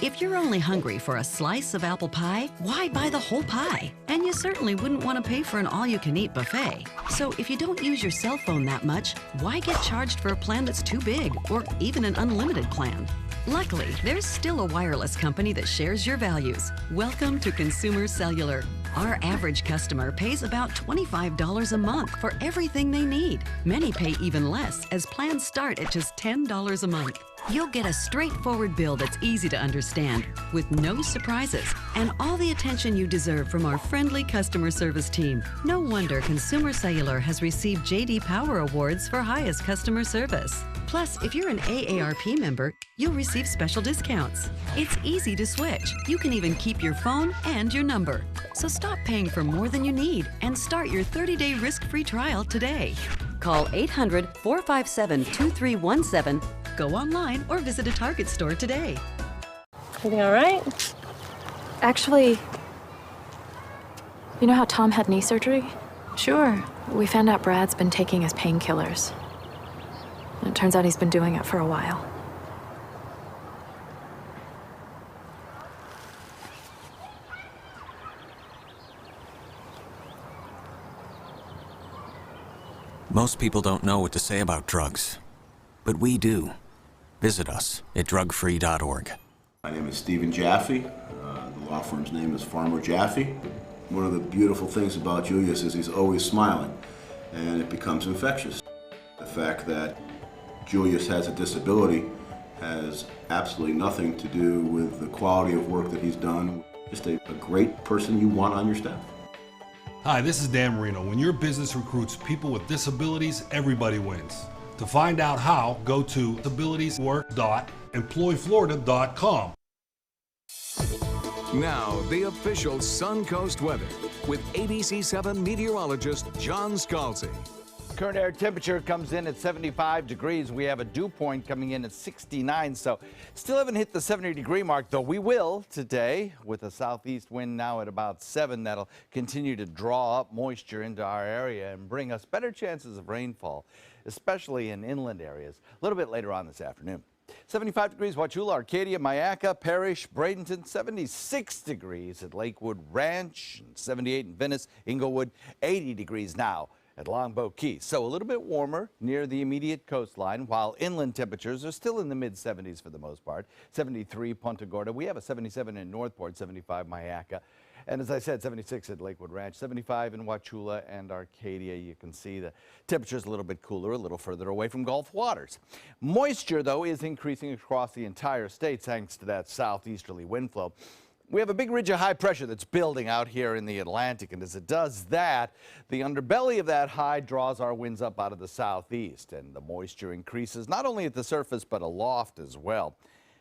If you're only hungry for a slice of apple pie, why buy the whole pie? And you certainly wouldn't want to pay for an all-you-can-eat buffet. So if you don't use your cell phone that much, why get charged for a plan that's too big or even an unlimited plan? Luckily, there's still a wireless company that shares your values. Welcome to Consumer Cellular. Our average customer pays about $25 a month for everything they need. Many pay even less, as plans start at just $10 a month. You'll get a straightforward bill that's easy to understand, with no surprises, and all the attention you deserve from our friendly customer service team. No wonder Consumer Cellular has received J.D. Power Awards for highest customer service. Plus, if you're an AARP member, you'll receive special discounts. It's easy to switch. You can even keep your phone and your number. So stop paying for more than you need and start your 30-day risk-free trial today. Call 800-457-2317, go online, or visit a Target store today. Everything all right? Actually, you know how Tom had knee surgery? Sure. We found out Brad's been taking his painkillers. And it turns out he's been doing it for a while. Most people don't know what to say about drugs, but we do. Visit us at drugfree.org. My name is Stephen Jaffe. The law firm's name is Farmer Jaffe. One of the beautiful things about Julius is he's always smiling, and it becomes infectious. The fact that Julius has a disability has absolutely nothing to do with the quality of work that he's done. Just a great person you want on your staff. Hi, this is Dan Marino. When your business recruits people with disabilities, everybody wins. To find out how, go to disabilitieswork.employflorida.com. Now, the official Suncoast weather with ABC7 meteorologist John Scalzi. Current air temperature comes in at 75 degrees. We have a dew point coming in at 69, so still haven't hit the 70-degree mark, though we will today with a southeast wind now at about 7. That'll continue to draw up moisture into our area and bring us better chances of rainfall, especially in inland areas, a little bit later on this afternoon. 75 degrees, Wauchula, Arcadia, Mayaca, Parrish, Bradenton, 76 degrees at Lakewood Ranch, 78 in Venice, Inglewood, 80 degrees now at Longboat Key. So a little bit warmer near the immediate coastline, while inland temperatures are still in the mid-70s for the most part. 73 Punta Gorda. We have a 77 in Northport, 75 Mayaca. And as I said, 76 at Lakewood Ranch, 75 in Wauchula and Arcadia. You can see the temperature's a little bit cooler, a little further away from Gulf waters. Moisture, though, is increasing across the entire state thanks to that southeasterly wind flow. We have a big ridge of high pressure that's building out here in the Atlantic, and as it does that, the underbelly of that high draws our winds up out of the southeast, and the moisture increases not only at the surface but aloft as well.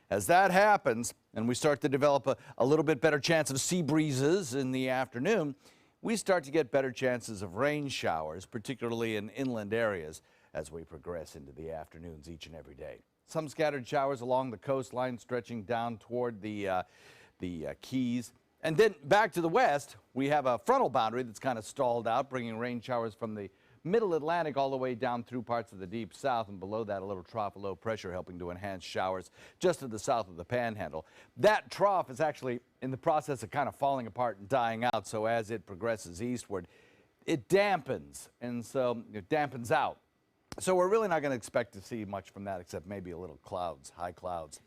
As that happens, and we start to develop a little bit better chance of sea breezes in the afternoon, we start to get better chances of rain showers, particularly in inland areas, as we progress into the afternoons each and every day. Some scattered showers along the coastline stretching down toward the Keys. And then back to the west, we have a frontal boundary that's kind of stalled out, bringing rain showers from the middle Atlantic all the way down through parts of the deep south, and below that a little trough of low pressure helping to enhance showers just to the south of the Panhandle. That trough is actually in the process of kind of falling apart and dying out, so as it progresses eastward, it dampens, and so it dampens out. So we're really not going to expect to see much from that except maybe a little clouds, high clouds.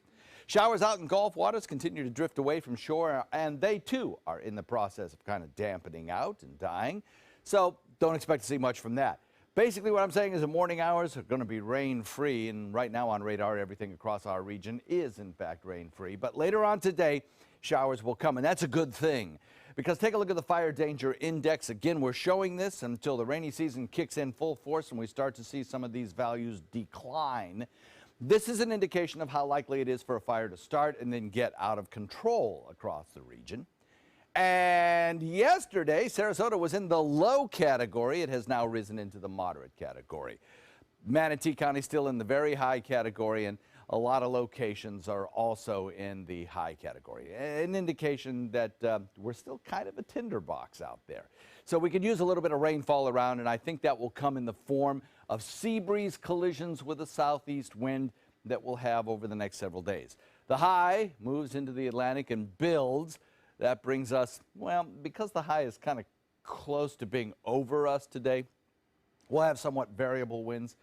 Showers out in Gulf waters continue to drift away from shore, and they too are in the process of kind of dampening out and dying. So don't expect to see much from that. Basically what I'm saying is the morning hours are going to be rain-free, and right now on radar everything across our region is in fact rain-free. But later on today, showers will come, and that's a good thing. Because take a look at the fire danger index. Again, we're showing this until the rainy season kicks in full force and we start to see some of these values decline. This is an indication of how likely it is for a fire to start and then get out of control across the region. And yesterday, Sarasota was in the low category. It has now risen into the moderate category. Manatee County still in the very high category, and a lot of locations are also in the high category. An indication that we're still kind of a tinderbox out there. So we could use a little bit of rainfall around, and I think that will come in the form of sea breeze collisions with a southeast wind that we'll have over the next several days. The high moves into the Atlantic and builds. That brings us, well, because the high is kind of close to being over us today, we'll have somewhat variable winds,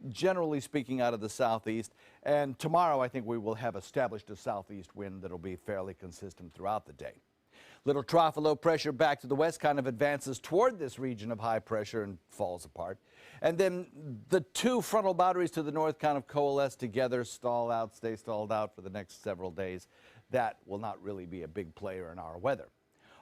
generally speaking out of the southeast. And tomorrow I think we will have established a southeast wind that will be fairly consistent throughout the day. Little trough of low pressure back to the west kind of advances toward this region of high pressure and falls apart. And then the two frontal boundaries to the north kind of coalesce together, stall out, stay stalled out for the next several days. That will not really be a big player in our weather.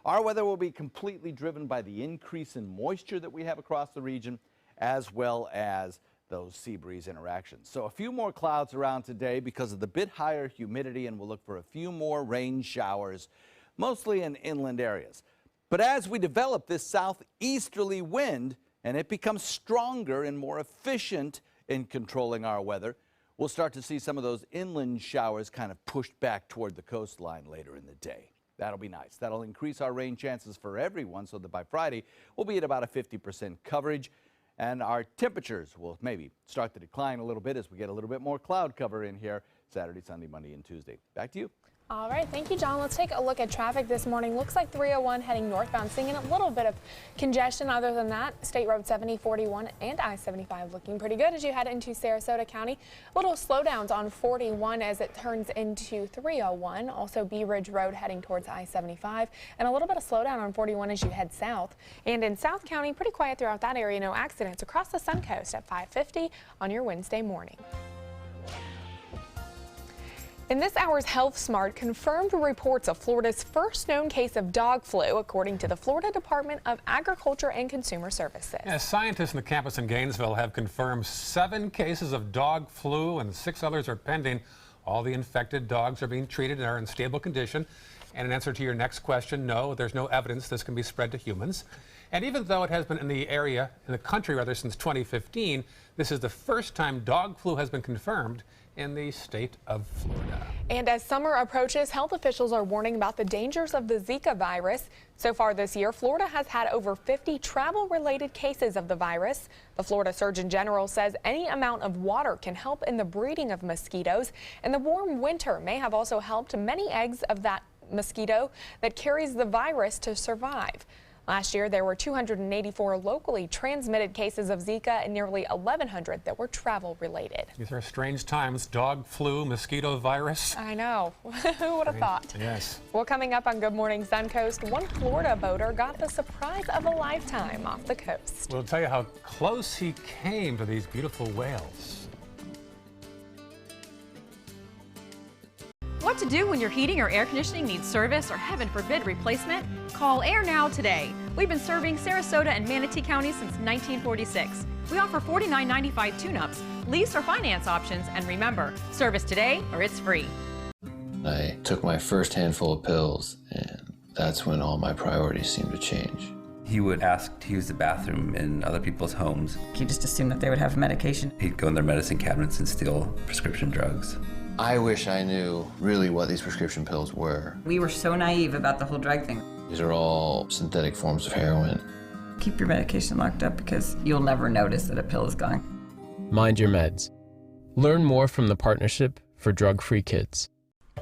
Our weather will be completely driven by the increase in moisture that we have across the region, as well as those sea breeze interactions. So a few more clouds around today because of the bit higher humidity, and we'll look for a few more rain showers, mostly in inland areas. But as we develop this southeasterly wind and it becomes stronger and more efficient in controlling our weather, we'll start to see some of those inland showers kind of pushed back toward the coastline later in the day. That'll be nice. That'll increase our rain chances for everyone so that by Friday we'll be at about a 50% coverage. And our temperatures will maybe start to decline a little bit as we get a little bit more cloud cover in here Saturday, Sunday, Monday, and Tuesday. Back to you. All right, thank you, John. Let's take a look at traffic this morning. Looks like 301 heading northbound, seeing a little bit of congestion. Other than that, State Road 70, 41, and I-75 looking pretty good as you head into Sarasota County. Little slowdowns on 41 as it turns into 301. Also, Bee Ridge Road heading towards I-75, and a little bit of slowdown on 41 as you head south. And in South County, pretty quiet throughout that area. No accidents across the Suncoast at 5:50 on your Wednesday morning. In this hour's Health Smart, confirmed reports of Florida's first known case of dog flu, according to the Florida Department of Agriculture and Consumer Services. Yeah, scientists in the campus in Gainesville have confirmed 7 cases of dog flu and 6 others are pending. All the infected dogs are being treated and are in stable condition. And in answer to your next question, no, there's no evidence this can be spread to humans. And even though it has been in the country since 2015, this is the first time dog flu has been confirmed in the state of Florida. And as summer approaches, health officials are warning about the dangers of the Zika virus. So far this year, Florida has had over 50 travel-related cases of the virus. The Florida Surgeon General says any amount of water can help in the breeding of mosquitoes, and the warm winter may have also helped many eggs of that mosquito that carries the virus to survive. Last year, there were 284 locally transmitted cases of Zika and nearly 1,100 that were travel-related. These are strange times. Dog flu, mosquito virus. I know. Who would have thought? Yes. Well, coming up on Good Morning Suncoast, one Florida boater got the surprise of a lifetime off the coast. We'll tell you how close he came to these beautiful whales. What to do when your heating or air conditioning needs service or, heaven forbid, replacement? Call Air Now today. We've been serving Sarasota and Manatee County since 1946. We offer $49.95 tune-ups, lease or finance options, and remember, service today or it's free. I took my first handful of pills, and that's when all my priorities seemed to change. He would ask to use the bathroom in other people's homes. He just assumed that they would have medication. He'd go in their medicine cabinets and steal prescription drugs. I wish I knew really what these prescription pills were. We were so naive about the whole drug thing. These are all synthetic forms of heroin. Keep your medication locked up because you'll never notice that a pill is gone. Mind your meds. Learn more from the Partnership for Drug-Free Kids.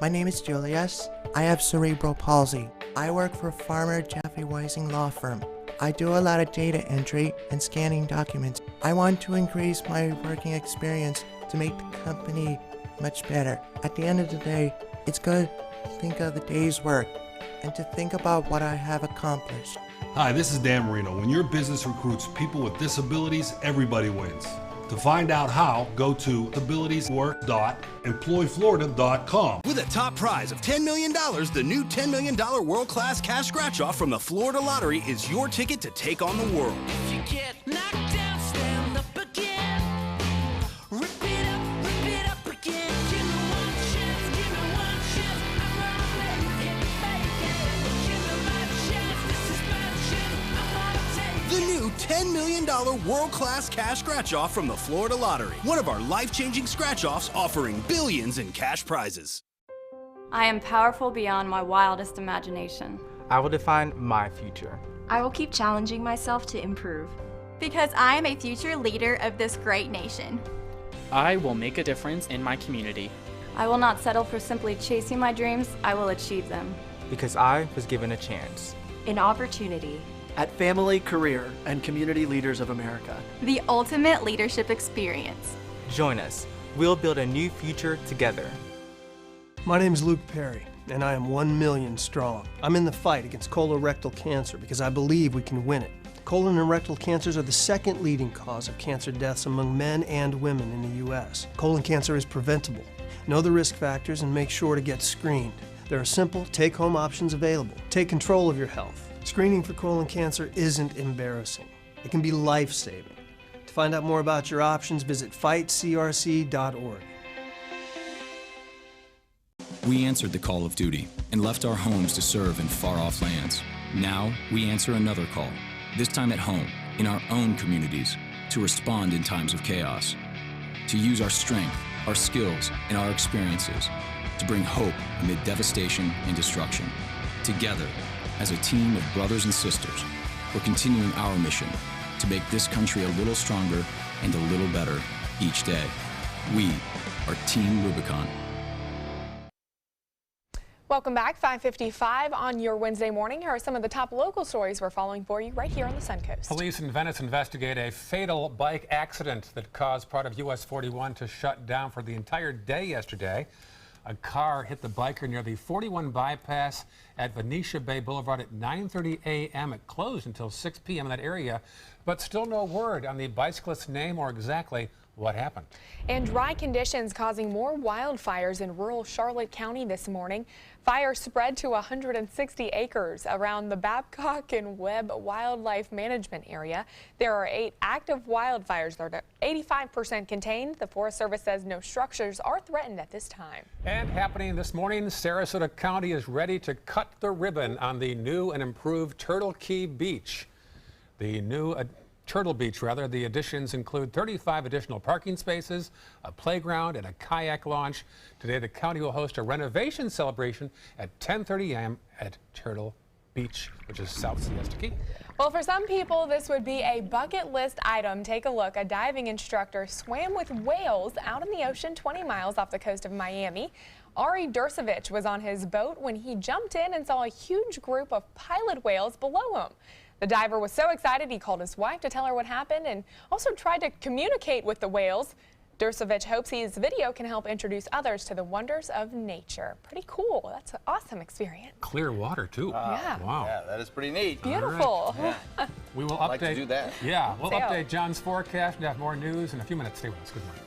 My name is Julius. I have cerebral palsy. I work for Farmer Jeffrey Weising Law Firm. I do a lot of data entry and scanning documents. I want to increase my working experience to make the company much better. At the end of the day, it's good to think of the day's work and to think about what I have accomplished. Hi, this is Dan Marino. When your business recruits people with disabilities, everybody wins. To find out how, go to abilitieswork.employflorida.com. With a top prize of $10 million, the new $10 million world-class cash scratch-off from the Florida Lottery is your ticket to take on the world. If you get knocked down, stand up again. Rip it up again. Give me one chance, I'm gonna make it. Give me my chance, this is my chance, I'm gonna take it. The new $10 million world-class cash scratch-off from the Florida Lottery. One of our life-changing scratch-offs offering billions in cash prizes. I am powerful beyond my wildest imagination. I will define my future. I will keep challenging myself to improve. Because I am a future leader of this great nation. I will make a difference in my community. I will not settle for simply chasing my dreams, I will achieve them. Because I was given a chance. An opportunity. At Family, Career, and Community Leaders of America. The ultimate leadership experience. Join us. We'll build a new future together. My name is Luke Perry. and I am 1 million strong. I'm in the fight against colorectal cancer because I believe we can win it. Colon and rectal cancers are the second leading cause of cancer deaths among men and women in the U.S. Colon cancer is preventable. Know the risk factors and make sure to get screened. There are simple, take-home options available. Take control of your health. Screening for colon cancer isn't embarrassing. It can be life-saving. To find out more about your options, visit fightcrc.org. We answered the call of duty and left our homes to serve in far-off lands. Now we answer another call, this time at home, in our own communities, to respond in times of chaos, to use our strength, our skills, and our experiences to bring hope amid devastation and destruction. Together, as a team of brothers and sisters, we're continuing our mission to make this country a little stronger and a little better each day. We are Team Rubicon. Welcome back, 5:55 on your Wednesday morning. Here are some of the top local stories we're following for you right here on the Suncoast. Police in Venice investigate a fatal bike accident that caused part of US 41 to shut down for the entire day yesterday. A car hit the biker near the 41 bypass at Venetia Bay Boulevard at 9:30 a.m. It closed until 6 p.m. in that area, but still no word on the bicyclist's name or exactly what happened. And dry conditions causing more wildfires in rural Charlotte County this morning. Fires spread to 160 acres around the Babcock and Webb Wildlife Management Area. There are 8 active wildfires that are 85% contained. The Forest Service says no structures are threatened at this time. And happening this morning, Sarasota County is ready to cut the ribbon on the new and improved Turtle Key Beach. The new Turtle Beach, the additions include 35 additional parking spaces, a playground, and a kayak launch. Today, the county will host a renovation celebration at 10:30 a.m. at Turtle Beach, which is South Siesta Key. Well, for some people, this would be a bucket list item. Take a look. A diving instructor swam with whales out in the ocean 20 miles off the coast of Miami. Ari Dursevich was on his boat when he jumped in and saw a huge group of pilot whales below him. The diver was so excited he called his wife to tell her what happened and also tried to communicate with the whales. Dursevich hopes his video can help introduce others to the wonders of nature. Pretty cool. That's an awesome experience. Clear water, too. Yeah. Wow. Yeah, that is pretty neat. Beautiful. Right. Yeah. We will update. I'd like to do that. Yeah, we'll Sail. update John's forecast and have more news in a few minutes. Stay with us. Good morning.